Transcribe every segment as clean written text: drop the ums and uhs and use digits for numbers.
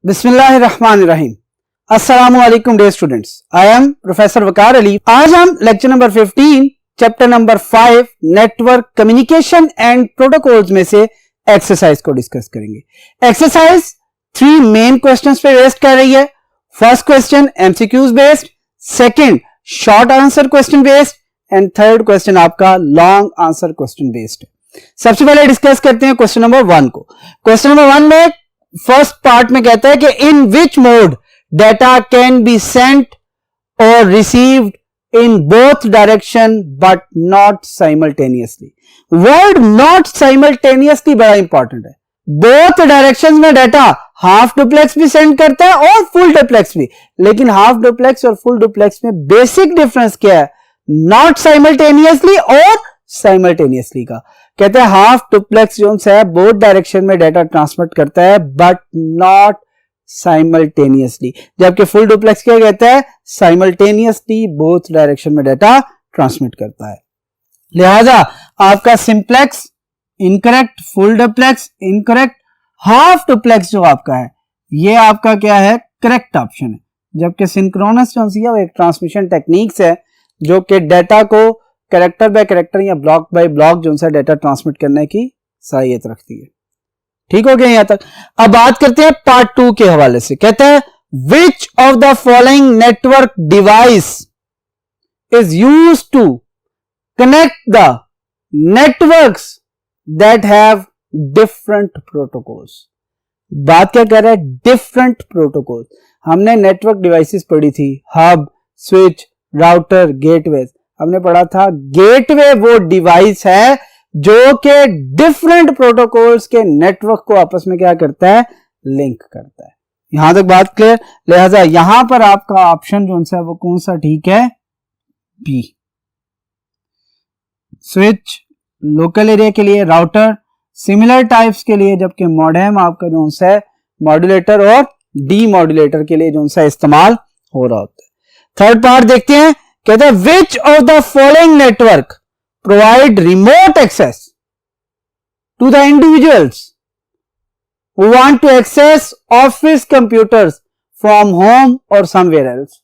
बिस्मिल्लाहिर्रहमानिर्रहीम। अस्सलामुअलैकुम dear students, I am professor Waqar Ali. आज हम lecture number 15 chapter number 5 network communication and protocols में से एक्सरसाइज को डिस्कस करेंगे। एक्सरसाइज 3 मेन क्वेश्चंस पे बेस्ड कर रही है। First question MCQs based, second short answer question based and third question आपका लॉन्ग आंसर क्वेश्चन बेस्ड है। सबसे पहले डिस्कस करते हैं क्वेश्चन नंबर 1 को। क्वेश्चन नंबर 1 में फर्स्ट पार्ट में कहता है कि in which mode data can be sent और received in both direction but not simultaneously. Word not simultaneously बड़ा इंपॉर्टेंट है। बोथ डायरेक्शंस में डेटा हाफ डुप्लेक्स भी सेंड करता है और फुल डुप्लेक्स भी, लेकिन हाफ डुप्लेक्स और फुल डुप्लेक्स में बेसिक डिफरेंस क्या है? नॉट साइमल्टेनियसली और साइमल्टेनियसली का। कहते हैं हाफ डुप्लेक्स जो है बोथ डायरेक्शन में डेटा ट्रांसमिट करता है बट नॉट साइमल्टेनियसली, जबकि फुल डुप्लेक्स क्या कहता है? साइमल्टेनियसली बोथ डायरेक्शन में डेटा ट्रांसमिट करता है। लिहाजा आपका simplex incorrect, full duplex incorrect, half duplex जो आपका है ये आपका क्या है? करेक्ट ऑप्शन है। जबकि सिंक्रोनस जो है वो एक ट्रांसमिशन टेक्निक्स है जो कि डेटा को कैरेक्टर बाय कैरेक्टर या ब्लॉक बाय ब्लॉक जो है डेटा ट्रांसमिट करने की सलाहियत रखती है। ठीक हो गया यहां तक। अब बात करते हैं पार्ट 2 के हवाले से। कहते हैं which of the following network device is used to connect the networks that have different protocols. बात क्या कर रहा है? Different protocol. हमने नेटवर्क डिवाइसेस पढ़ी थी, हब, स्विच, राउटर, गेटवे। हमने पढ़ा था गेटवे वो डिवाइस है जो कि डिफरेंट प्रोटोकॉल्स के नेटवर्क को आपस में क्या करता है? लिंक करता है। यहां तक बात क्लियर। लिहाजा यहां पर आपका ऑप्शन जो है वो कौन सा ठीक है? बी। स्विच लोकल एरिया के लिए, राउटर सिमिलर टाइप्स के लिए, जबकि मॉडेम आपका जो है मॉड्यूलेटर और डी मॉड्यूलेटर के लिए जो है इस्तेमाल हो रहा होता है। थर्ड पार्ट देखते हैं। कहते हैं which of the following network provide remote access to the individuals who want to access office computers from home और समवेयर एल्स।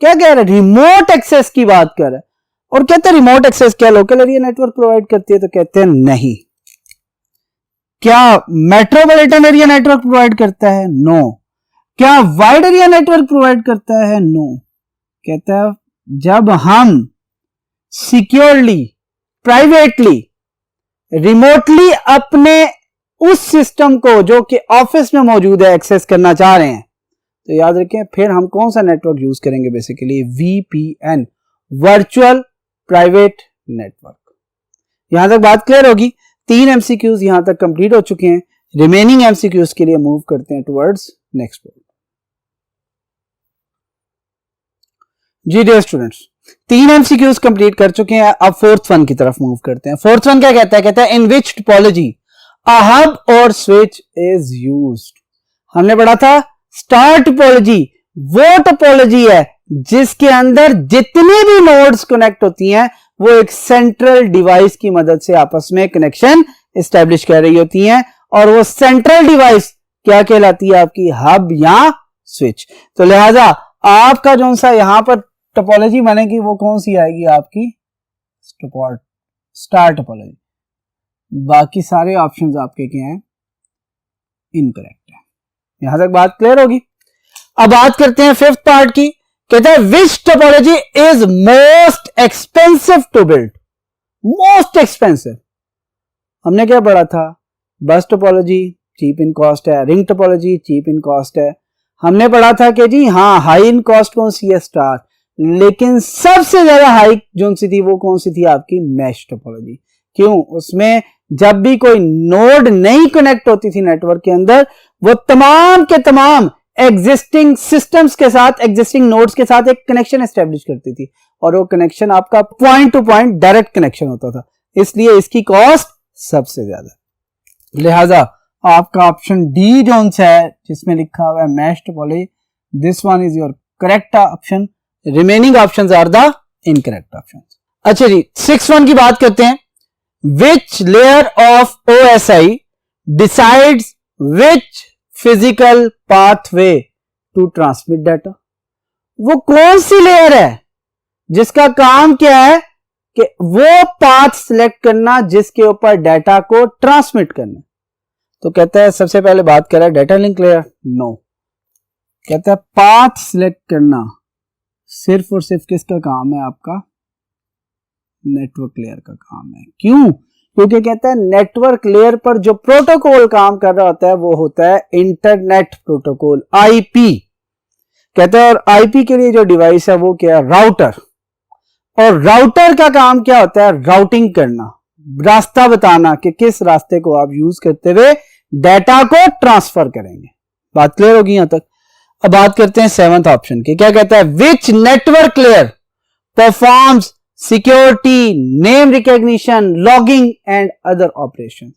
क्या कह रहे हैं? रिमोट एक्सेस की बात कर रहे हैं। और कहते हैं रिमोट एक्सेस क्या लोकल एरिया नेटवर्क प्रोवाइड करती है? तो कहते हैं नहीं। क्या मेट्रोपॉलिटन एरिया नेटवर्क प्रोवाइड करता है? नो। क्या वाइड एरिया नेटवर्क प्रोवाइड करता है? नो। कहता है जब हम सिक्योरली, प्राइवेटली, रिमोटली अपने उस सिस्टम को जो कि ऑफिस में मौजूद है एक्सेस करना चाह रहे हैं, तो याद रखें फिर हम कौन सा नेटवर्क यूज करेंगे? Basically VPN, virtual private network. यहां तक बात क्लियर होगी। 3 MCQs यहां तक कंप्लीट हो चुके हैं। रिमेनिंग MCQs के लिए मूव करते हैं टुवर्ड्स नेक्स्ट बोर्ड। जी डियर स्टूडेंट्स, 3 MCQs कंप्लीट कर चुके हैं। अब फोर्थ वन की तरफ मूव करते हैं। फोर्थ वन क्या कहता है? कहता है इन विच टोपोलॉजी अ हब और स्विच इज यूज्ड। हमने पढ़ा था स्टार टोपोलॉजी वो टोपोलॉजी है जिसके अंदर जितनी भी नोड्स कनेक्ट होती हैं वो एक सेंट्रल डिवाइस की मदद से आपस में कनेक्शन एस्टेब्लिश कर रही होती हैं, और वो सेंट्रल डिवाइस क्या कहलाती है? आपकी हब या स्विच। तो लिहाजा आपका जो सा यहां पर टोपोलॉजी बनेगी वो कौन सी आएगी? आपकी स्टार टोपोलॉजी। बाकी सारे ऑप्शंस आपके क्या हैं? इनकरेक्ट है। यहां तक बात क्लियर होगी। अब बात करते हैं फिफ्थ पार्ट की। कहता है which topology is most expensive to build. Most expensive हमने क्या पढ़ा था? Bus topology cheap in cost है, ring topology cheap in cost है। हमने पढ़ा था कि जी हाँ हाई इन कॉस्ट कौन सी है? स्टार। लेकिन सबसे ज्यादा हाई जो सी थी वो कौन सी थी? आपकी मैश टोपोलॉजी। क्यों? उसमें जब भी कोई नोड नहीं कनेक्ट होती थी नेटवर्क के अंदर, वो तमाम के तमाम एग्जिस्टिंग सिस्टम्स के साथ, एग्जिस्टिंग नोड्स के साथ एक कनेक्शन एस्टेब्लिश करती थी, और वो कनेक्शन आपका point two point direct connection होता था, इसलिए इसकी कॉस्ट सबसे ज्यादा। लिहाजा आपका ऑप्शन डी जो है जिसमें लिखा हुआ है mesh topology, this one is your correct option. Remaining options are the incorrect options. अच्छा जी, 6 वन की बात करते हैं। Which layer of OSI decides which physical pathway to transmit data. वो कौन सी लेयर है जिसका काम क्या है कि वो पाथ सिलेक्ट करना जिसके ऊपर डाटा को ट्रांसमिट करना। तो कहता है सबसे पहले बात कर रहा है डाटा लिंक लेयर, नो। कहता है पाथ सिलेक्ट करना सिर्फ और सिर्फ किसका काम है, आपका नेटवर्क लेयर का काम है। क्यों? क्योंकि कहता है नेटवर्क लेयर पर जो प्रोटोकॉल काम कर रहा होता है वो होता है इंटरनेट प्रोटोकॉल, आईपी। कहता है और आईपी के लिए जो डिवाइस है वो क्या है, राउटर। और राउटर का काम क्या होता है, राउटिंग करना, रास्ता बताना कि किस रास्ते को आप यूज करते हुए डाटा को ट्रांसफर करेंगे। बात क्लियर होगी यहां तक। अब बात करते हैं सेवंथ ऑप्शन की। क्या कहता है, which network layer performs security, name recognition, logging and other operation.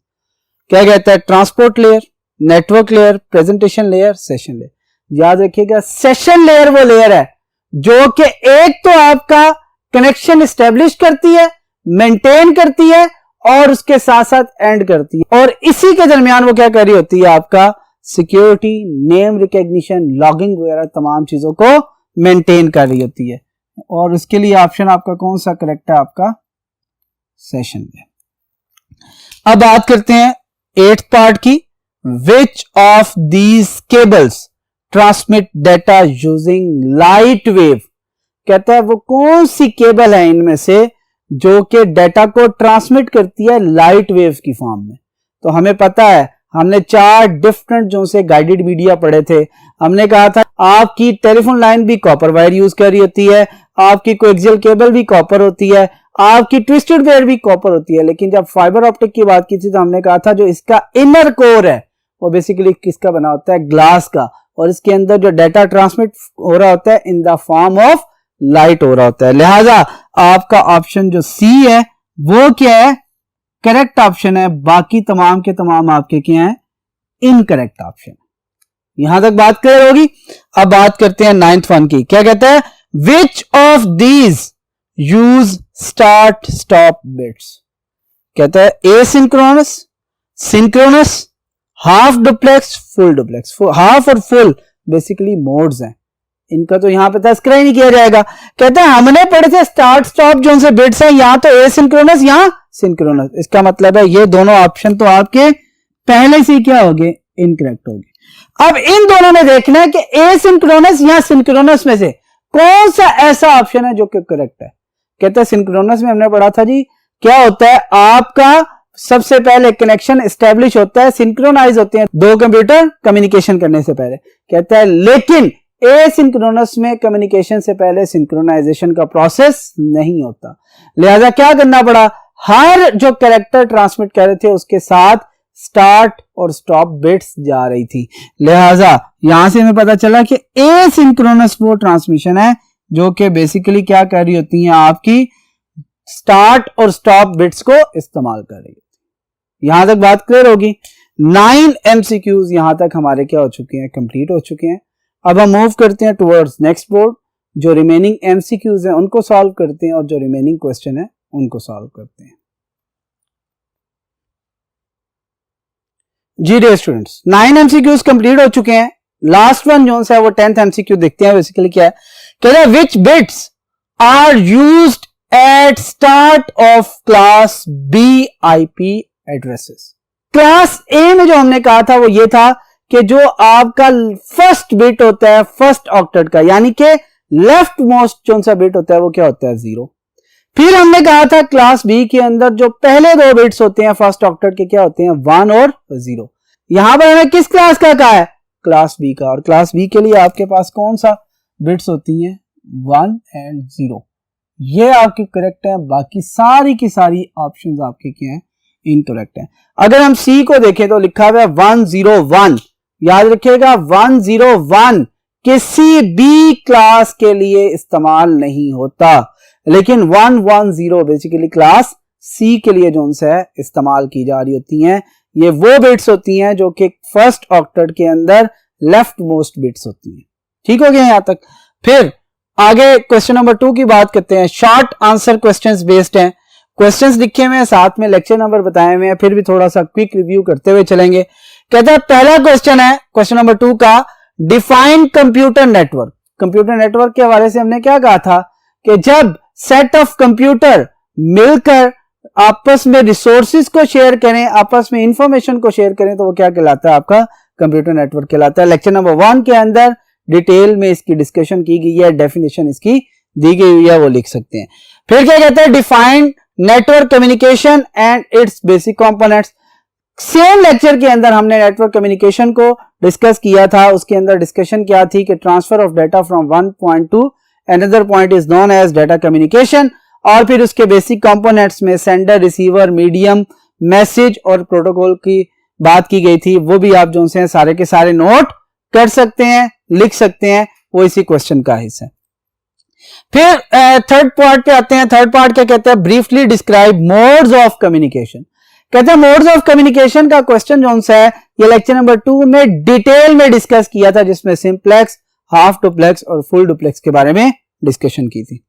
क्या कहता है, transport layer, network layer, presentation layer, session layer. याद रखिएगा सेशन लेयर वो लेयर है जो कि एक तो आपका कनेक्शन एस्टेब्लिश करती है, मेंटेन करती है और उसके साथ साथ एंड करती है, और इसी के दरमियान वो क्या कर रही होती है, आपका सिक्योरिटी, नेम रिकॉग्निशन, लॉगिंग वगैरह तमाम चीजों को मेंटेन कर रही होती है। और उसके लिए ऑप्शन आपका कौन सा करेक्ट है, आपका सेशन लेयर। अब बात करते हैं 8th पार्ट की। Which of these cables transmit data using light wave. कहता है वो कौन सी केबल है इनमें से जो कि डाटा को ट्रांसमिट करती है लाइट वेव की फॉर्म में। तो हमें पता है, हमने 4 डिफरेंट जो से गाइडेड मीडिया पढ़े थे। हमने कहा था आपकी टेलीफोन लाइन भी कॉपर वायर यूज कर रही होती है, आपकी कोएक्सियल केबल भी कॉपर होती है, आपकी ट्विस्टेड वायर भी कॉपर होती है। लेकिन जब फाइबर ऑप्टिक की बात की थी तो हमने कहा था जो इसका इनर कोर है वो बेसिकली किसका बना होता है, ग्लास का, और इसके अंदर जो डाटा ट्रांसमिट हो रहा होता है in the form of light हो रहा होता है। लिहाजा आपका ऑप्शन जो सी है वो क्या है, करेक्ट ऑप्शन है। बाकी तमाम के तमाम आपके क्या हैं, इनकरेक्ट ऑप्शन। यहां तक बात क्लियर होगी। अब बात करते हैं 9th वन की। क्या कहता है, which of these use start stop bits. कहता है asynchronous, synchronous, half duplex, full duplex. Half और फुल बेसिकली मोड्स हैं, इनका तो यहां पे तस्करा ही नहीं किया जाएगा। कहते हैं हमने पढ़े थे स्टार्ट स्टॉप जो उनसे बिट्स हैं, यहां तो एसिंक्रोनस यहां सिंक्रोनस। इसका मतलब है ये दोनों ऑप्शन तो आपके पहले से क्या हो गए, इनकरेक्ट हो गए। अब इन दोनों में देखना है कि एसिंक्रोनस या सिंक्रोनस में से कौन सा ऐसा ऑप्शन है जो कि करेक्ट है। कहते हैं सिंक्रोनस में हमने पढ़ा था जी क्या होता है, आपका सबसे पहले कनेक्शन एस्टेब्लिश होता है, सिंक्रोनाइज होते हैं दो कंप्यूटर कम्युनिकेशन करने से पहले। कहता है लेकिन एसिंक्रोनस में कम्युनिकेशन से पहले सिंक्रोनाइजेशन का प्रोसेस नहीं होता। लिहाजा क्या करना पड़ा, हर जो कैरेक्टर ट्रांसमिट कर रहे थे उसके साथ स्टार्ट और स्टॉप बिट्स जा रही थी। लिहाजा यहां से हमें पता चला कि एसिंक्रोनस वो ट्रांसमिशन है जो कि बेसिकली क्या कर रही होती है, आपकी स्टार्ट और स्टॉप बिट्स को इस्तेमाल कर रही है। यहां तक बात क्लियर होगी। 9 MCQs यहां तक हमारे क्या हो चुके हैं, कंप्लीट हो चुके हैं। अब हम मूव करते हैं टुवर्ड्स नेक्स्ट बोर्ड। जो रिमेनिंग MCQs हैं उनको सॉल्व करते हैं और जो रिमेनिंग क्वेश्चन है उनको सॉल्व करते हैं। जी डियर स्टूडेंट्स, 9 MCQs कंप्लीट हो चुके हैं। लास्ट वन जो है वो 10th MCQ देखते हैं। बेसिकली क्या है, कहता है which bits are used at start of class B IP addresses. Class A में जो हमने कहा था वो ये था कि जो आपका फर्स्ट बिट होता है फर्स्ट ऑक्टेट का, यानी कि लेफ्ट मोस्ट जो सा बिट होता है वो क्या होता है, 0। फिर हमने कहा था क्लास B के अंदर जो पहले 2 बिट्स होते हैं फर्स्ट ऑक्टेट के क्या होते हैं, 1 और 0। यहां पर हमें किस क्लास का कहा है, क्लास B का। और क्लास B के लिए आपके पास कौन सा बिट्स होती हैं, 1 और 0। ये आपके करेक्ट है, बाकी सारी की सारी ऑप्शंस आपके क्या हैं, इनकरेक्ट है। अगर हम C को देखें तो लिखा हुआ है 101। याद रखिएगा 101 किसी भी क्लास के लिए इस्तेमाल नहीं होता, लेकिन 110 बेसिकली क्लास C के लिए जो है इस्तेमाल की जा रही होती हैं। ये वो बिट्स होती हैं जो कि फर्स्ट ऑक्टेट के अंदर लेफ्ट मोस्ट बिट्स होती हैं। ठीक हो गया यहां तक। फिर आगे क्वेश्चन नंबर 2 की बात करते हैं। शॉर्ट आंसर क्वेश्चंस बेस्ड हैं। क्वेश्चंस लिखे हुए हैं, साथ में लेक्चर नंबर बताए हुए हैं, फिर भी थोड़ा सा क्विक रिव्यू करते हुए चलेंगे। कहता है पहला क्वेश्चन है क्वेश्चन नंबर 2 का, define computer network. Computer network के हवाले से हमने क्या कहा था कि जब सेट ऑफ कंप्यूटर मिलकर आपस में रिसोर्सेज को शेयर करें, आपस में इंफॉर्मेशन को शेयर करें, तो वो क्या कहलाता है, आपका कंप्यूटर नेटवर्क कहलाता है। लेक्चर नंबर 1 के अंदर डिटेल में इसकी डिस्कशन की गई है, डेफिनेशन इसकी दी गई हुई है, वो लिख सकते हैं। फिर क्या कहता है, define network communication and it's basic components. Same lecture के अंदर हमने नेटवर्क कम्युनिकेशन को डिस्कस किया था। उसके अंदर डिस्कशन क्या थी कि transfer of data from one point to another point is known as data communication. और फिर उसके बेसिक कंपोनेंट्स में सेंडर, रिसीवर, मीडियम, मैसेज और प्रोटोकॉल की बात की गई थी। वो भी आप जो से सारे के सारे नोट कर सकते हैं, लिख सकते हैं, वो इसी क्वेश्चन का हिस्सा है। फिर थर्ड पार्ट पे आते हैं। थर्ड पार्ट क्या कहता है, briefly describe modes of communication. कहते हैं मोड्स ऑफ कम्युनिकेशन का क्वेश्चन जो है ये लेक्चर नंबर 2 में डिटेल में डिस्कस किया था, जिसमें सिंप्लेक्स, हाफ डुप्लेक्स और फुल डुप्लेक्स के बारे में डिस्कशन की थी।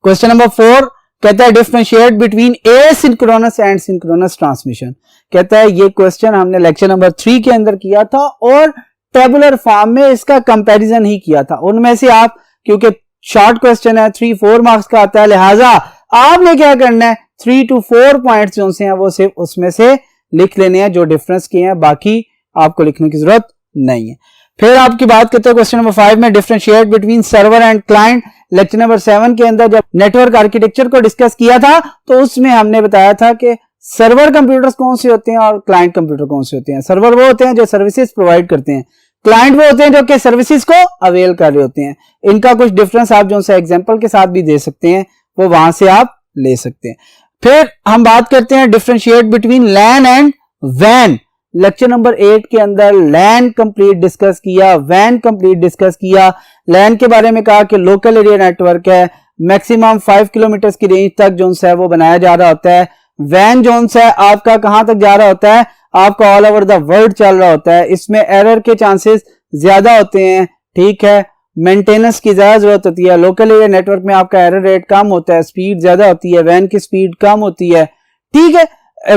क्वेश्चन नंबर 4 कहता है differentiate between asynchronous and synchronous transmission. कहता है ये क्वेश्चन हमने लेक्चर नंबर 3 के अंदर किया था और टेबुलर फॉर्म में इसका कंपैरिजन ही किया था। उनमें से आप, क्योंकि शॉर्ट क्वेश्चन है, 3-4 मार्क्स का आता है, लिहाजा आपने क्या करना है, 3 to 4 पॉइंट्स जो हैं वो सिर्फ उसमें से लिख लेने हैं जो डिफरेंस किए हैं, बाकी आपको लिखने की जरूरत नहीं है। फिर आपकी बात करते हैं क्वेश्चन नंबर 5 में, differentiate between server and client. Lecture number 7 के अंदर जब नेटवर्क आर्किटेक्चर को डिस्कस किया था तो उसमें हमने बताया था कि सर्वर कंप्यूटर्स कौन से होते हैं और क्लाइंट कंप्यूटर कौन से होते हैं। सर्वर वो होते हैं जो सर्विसेज प्रोवाइड करते हैं, क्लाइंट वो होते हैं जो कि सर्विसेज को अवेल कर रहे होते हैं। इनका कुछ डिफरेंस आप जो एग्जांपल के साथ भी दे सकते हैं, वो वहां से आप ले सकते हैं। फिर हम बात करते हैं डिफरेंशिएट बिटवीन लैन एंड वैन। लेक्चर नंबर 8 के अंदर लैन कंप्लीट डिस्कस किया, वैन कंप्लीट डिस्कस किया। लैन के बारे में कहा कि लोकल एरिया नेटवर्क है, मैक्सिमम 5 किलोमीटर की रेंज तक जो है वो बनाया जा रहा होता है। वैन जो है आपका कहां तक जा रहा होता है, आपका ऑल ओवर द वर्ल्ड चल रहा होता है। इसमें एरर के चांसेस ज्यादा होते हैं, ठीक है, मेंटेनेंस की ज्यादा जरूरत होती है। लोकल एरिया नेटवर्क में आपका एरर रेट कम होता है, स्पीड ज्यादा होती है, वैन की स्पीड कम होती है, ठीक है।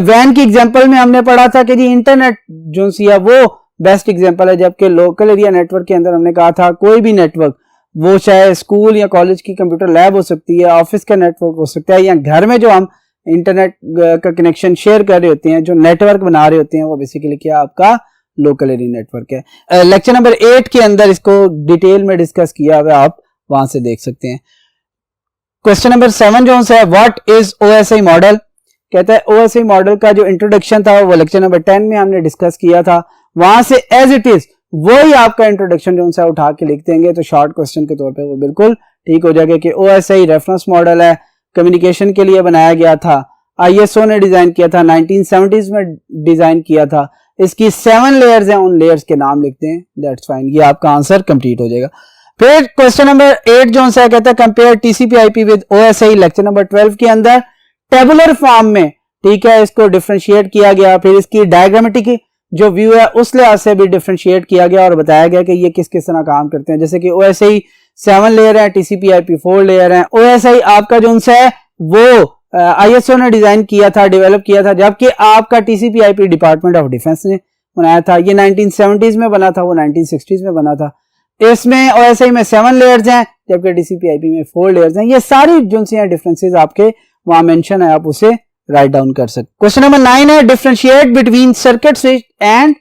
वैन की एग्जांपल में हमने पढ़ा था कि जी इंटरनेट जो है वो बेस्ट एग्जांपल है, जबकि लोकल एरिया नेटवर्क के अंदर हमने कहा था कोई भी नेटवर्क, वो चाहे स्कूल या कॉलेज की कंप्यूटर लैब हो सकती है, ऑफिस का नेटवर्क हो सकता है, या घर में जो हम इंटरनेट का कनेक्शन शेयर कर रहे होते हैं, जो नेटवर्क बना रहे होते हैं, वो बेसिकली क्या आपका लोकल एरिया नेटवर्क है। लेक्चर नंबर 8 के अंदर इसको डिटेल में डिस्कस किया हुआ, आप वहां से देख सकते हैं। क्वेश्चन नंबर 7 जो है, व्हाट इज ओएसआई मॉडल। कहता है ओएसआई मॉडल का जो इंट्रोडक्शन था वो लेक्चर नंबर 10 में हमने डिस्कस किया था। वहां से एज इट इज वही आपका इंट्रोडक्शन जो है उठा के लिख देंगे, तो शॉर्ट क्वेश्चन के तौर पे वो बिल्कुल ठीक हो जाएगा कि ओएसआई रेफरेंस मॉडल है, कम्युनिकेशन के लिए बनाया गया था, आईएसओ ने डिजाइन किया था, 1970s में डिजाइन किया था। इसकी 7 लेयर्स हैं, उन लेयर्स के नाम लिखते हैं, दैट्स फाइन, ये आपका आंसर कंप्लीट हो जाएगा। फिर क्वेश्चन नंबर 8 जो है कहता है compare टीसीपी/आईपी with OSI. Lecture number 12 के अंदर टेबुलर फॉर्म में, ठीक है, इसको डिफरेंशिएट किया गया। फिर इसकी डायग्रामेटिक जो व्यू है उस लिहाज से भी डिफरेंशिएट किया गया और बताया गया कि ये किस किस तरह काम करते हैं। जैसे कि ओएसआई 7 लेयर है, टीसीपी/आईपी 4 लेयर है। ओएसआई आपका जो है वो आईएसओ ने डिजाइन किया था, डेवलप किया था, जबकि आपका टीसीपी/आईपी डिपार्टमेंट ऑफ डिफेंस ने बनाया था। ये 1970s में बना था, वो 1960s में बना था। इसमें ओएसआई में 7 लेयर्स हैं, जबकि टीसीपी/आईपी में 4 लेयर्स हैं। ये सारी जो सी डिफरेंसेस आपके वहां मेंशन है, आप उसे राइट डाउन कर सकते। क्वेश्चन नंबर 9 है differentiate between circuit switch end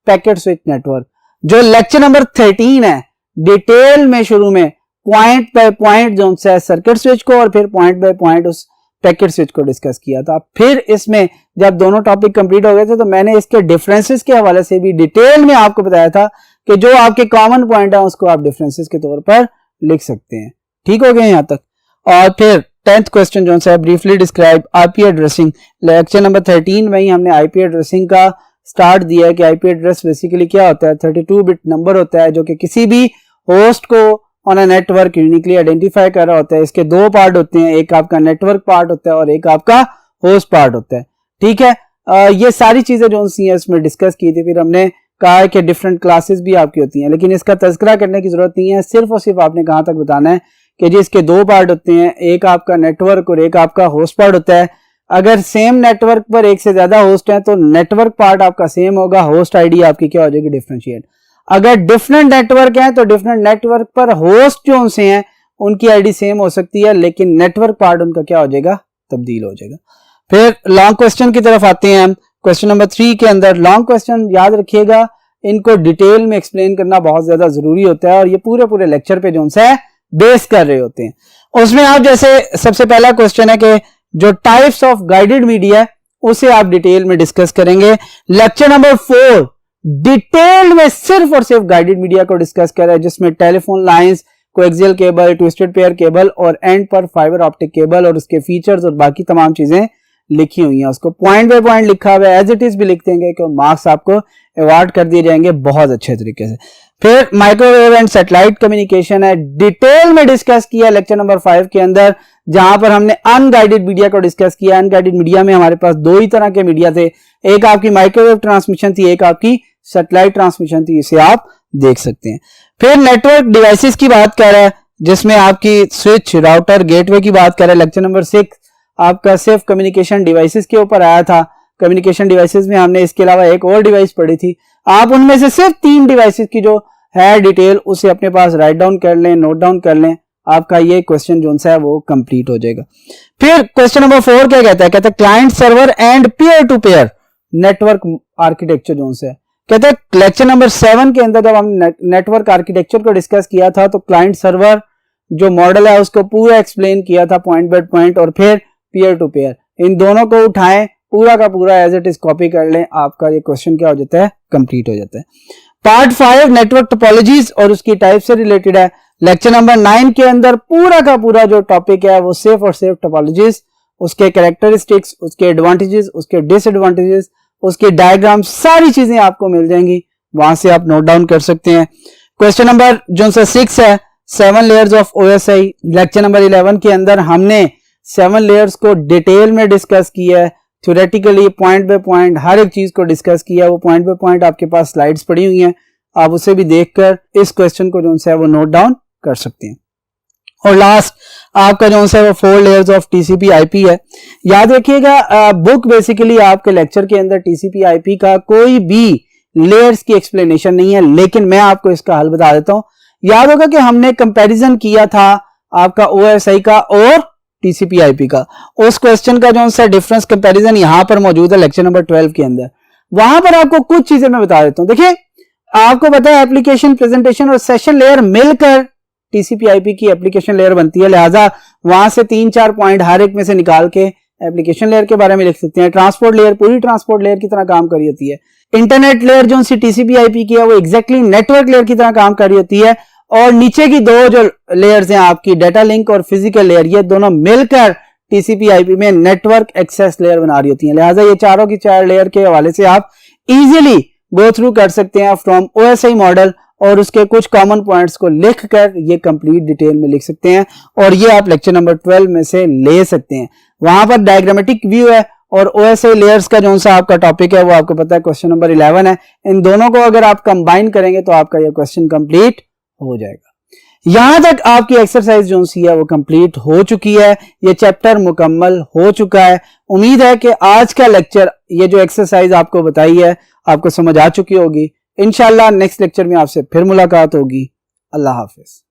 packet switch network. जो लेक्चर नंबर 13 है, डिटेल में शुरू में पॉइंट बाय पॉइंट जो है सर्किट स्विच को और फिर पॉइंट बाय पॉइंट उस पैकेट स्विच को डिस्कस किया था। फिर इसमें जब दोनों टॉपिक कंप्लीट हो गए थे तो मैंने इसके डिफरेंसेस के हवाले से भी डिटेल में आपको बताया था कि जो आपके कॉमन पॉइंट है उसको आप डिफरेंसेस के तौर पर लिख सकते हैं। ठीक हो गए यहां तक। और फिर 10th क्वेश्चन जो है briefly describe IP addressing. Lecture number 13 में ही हमने आईपी एड्रेसिंग का स्टार्ट दिया है कि आईपी एड्रेस बेसिकली क्या होता है, 32 बिट नंबर होता है जो कि किसी भी होस्ट को on a network uniquely identify कर रहा होता है। इसके 2 पार्ट होते हैं, एक आपका नेटवर्क पार्ट होता है और एक आपका होस्ट पार्ट होता है। ठीक है, ये सारी चीजें जो इसमें डिस्कस की थी। फिर हमने कहा है कि डिफरेंट क्लासेस भी आपकी होती हैं, लेकिन इसका तज़किरा करने की जरूरत नहीं है। सिर्फ और सिर्फ आपने कहां तक बताना है कि जी इसके 2 पार्ट होते हैं, एक आपका नेटवर्क और एक आपका होस्ट पार्ट होता है। अगर सेम नेटवर्क पर एक से ज्यादा होस्ट है तो नेटवर्क पार्ट आपका सेम होगा, होस्ट आईडी आपकी क्या हो जाएगी, डिफरेंशिएट। अगर डिफरेंट नेटवर्क है तो डिफरेंट नेटवर्क पर होस्ट जो से हैं उनकी आईडी सेम हो सकती है, लेकिन नेटवर्क पार्ट उनका क्या हो जाएगा, तब्दील हो जाएगा। फिर लॉन्ग क्वेश्चन की तरफ आते हैं हम। क्वेश्चन नंबर 3 के अंदर लॉन्ग क्वेश्चन याद रखिएगा, इनको डिटेल में एक्सप्लेन करना बहुत ज्यादा जरूरी होता है और ये पूरे लेक्चर पे जो है बेस कर रहे होते हैं। उसमें आप जैसे सबसे पहला क्वेश्चन है कि जो टाइप्स ऑफ गाइडेड मीडिया है उसे आप डिटेल में डिस्कस करेंगे। लेक्चर नंबर 4 डिटेल में सिर्फ और सिर्फ गाइडेड मीडिया को डिस्कस कर रहा है, जिसमें telephone lines, coaxial cable, twisted pair cable और एंड पर फाइबर ऑप्टिक केबल और उसके फीचर्स और बाकी तमाम चीजें लिखी हुई हैं। उसको पॉइंट बाय पॉइंट लिखा हुआ है, एज इट इज भी लिख देंगे कि मार्क्स आपको अवार्ड कर दिए जाएंगे बहुत अच्छे तरीके से। फिर माइक्रोवेव एंड सैटेलाइट कम्युनिकेशन है, डिटेल में डिस्कस किया लेक्चर नंबर 5 के अंदर, जहां पर हमने अनगाइडेड मीडिया को डिस्कस किया। अनगाइडेड मीडिया में हमारे पास 2 ही तरह के मीडिया थे, एक आपकी माइक्रोवेव ट्रांसमिशन थी, एक आपकी सैटेलाइट ट्रांसमिशन थी, इसे आप देख सकते हैं। फिर नेटवर्क डिवाइसेस की बात कर रहा है, जिसमें आपकी स्विच, राउटर, गेटवे की बात कर रहा है। लेक्चर नंबर 6 आपका सिर्फ कम्युनिकेशन डिवाइसेस के ऊपर आया था। कम्युनिकेशन डिवाइसेस में हमने इसके अलावा एक और डिवाइस पढ़ी थी। आप उनमें से सिर्फ 3 डिवाइसेस की जो है डिटेल उसे अपने पास राइट डाउन कर लें, नोट डाउन कर लें, आपका ये क्वेश्चन जो है वो कंप्लीट हो जाएगा। फिर क्वेश्चन नंबर 4 क्या कहता है, कहता है client server and peer to peer network architecture जो है। कहते हैं लेक्चर नंबर 7 के अंदर जब हम नेटवर्क आर्किटेक्चर को डिस्कस किया था तो क्लाइंट सर्वर जो मॉडल है उसको पूरा एक्सप्लेन किया था पॉइंट बाय पॉइंट, और फिर पीयर टू पीयर, इन दोनों को उठाएं, पूरा का पूरा एज इट इज कॉपी कर लें, आपका ये क्वेश्चन क्या हो जाता है, कंप्लीट हो जाता है। पार्ट 5 नेटवर्क टोपोलॉजीज और उसकी टाइप से रिलेटेड है। लेक्चर नंबर 9 के अंदर पूरा का पूरा जो टॉपिक है वो सिर्फ और सिर्फ टोपोलॉजीज, उसके कैरेक्टरिस्टिक्स, उसके एडवांटेजेस, उसके डिसएडवांटेजेस, उसके डायग्राम, सारी चीजें आपको मिल जाएंगी, वहां से आप नोट डाउन कर सकते हैं। क्वेश्चन नंबर जो 6 है 7 layers of OSI। Lecture number 11 के अंदर हमने 7 लेयर्स को डिटेल में डिस्कस किया है, थ्योरेटिकली पॉइंट बाय पॉइंट हर एक चीज को डिस्कस किया। वो पॉइंट बाय पॉइंट आपके पास स्लाइड्स पड़ी हुई हैं, आप उसे भी देखकर इस क्वेश्चन को जो है वो नोट डाउन कर सकते हैं। और लास्ट आपका जो है वो 4 लेयर्स ऑफ TCP/IP है। याद रखिएगा बुक बेसिकली आपके लेक्चर के अंदर TCP/IP का कोई भी लेयर्स की एक्सप्लेनेशन नहीं है, लेकिन मैं आपको इसका हल बता देता हूं। याद होगा कि हमने कंपैरिजन किया था आपका OSI का और TCP/IP का, उस क्वेश्चन का जो है डिफरेंस कंपैरिजन यहां पर मौजूद है लेक्चर नंबर 12 के अंदर। वहां पर आपको कुछ चीजें मैं बता देता हूं। देखिए आपको पता है एप्लीकेशन, प्रेजेंटेशन और सेशन लेयर मिलकर TCP/IP की एप्लीकेशन लेयर बनती है, लिहाजा वहां से 3-4 पॉइंट हर एक में से निकाल के एप्लीकेशन लेयर के बारे में लिख सकते हैं। ट्रांसपोर्ट लेयर पूरी ट्रांसपोर्ट लेयर की तरह काम कर रही होती है। इंटरनेट लेयर जो सी TCP/IP की है वो एग्जैक्टली नेटवर्क लेयर की तरह काम कर रही होती है, और नीचे की 2 जो लेयर्स हैं आपकी डाटा लिंक और फिजिकल लेयर, ये दोनों मिलकर TCP/IP में नेटवर्क एक्सेस लेयर बना रही होती है। लिहाजा ये चारों की 4 लेयर के हवाले से आप इजीली गो थ्रू कर सकते हैं फ्रॉम OSI मॉडल, और उसके कुछ कॉमन पॉइंट्स को लिखकर ये कंप्लीट डिटेल में लिख सकते हैं, और ये आप लेक्चर नंबर 12 में से ले सकते हैं। वहां पर डायग्रामेटिक व्यू है और OSI लेयर्स का जो सा आपका टॉपिक है वो आपको पता है क्वेश्चन नंबर 11 है। इन दोनों को अगर आप कंबाइन करेंगे तो आपका ये क्वेश्चन कंप्लीट हो जाएगा। यहां तक आपकी एक्सरसाइज जो सी है वो कंप्लीट हो चुकी है, ये चैप्टर मुकम्मल हो चुका है। उम्मीद है कि आज का लेक्चर, ये जो एक्सरसाइज आपको बताई है, आपको समझ आ चुकी होगी। इंशाल्लाह नेक्स्ट लेक्चर में आपसे फिर मुलाकात होगी। अल्लाह हाफिज।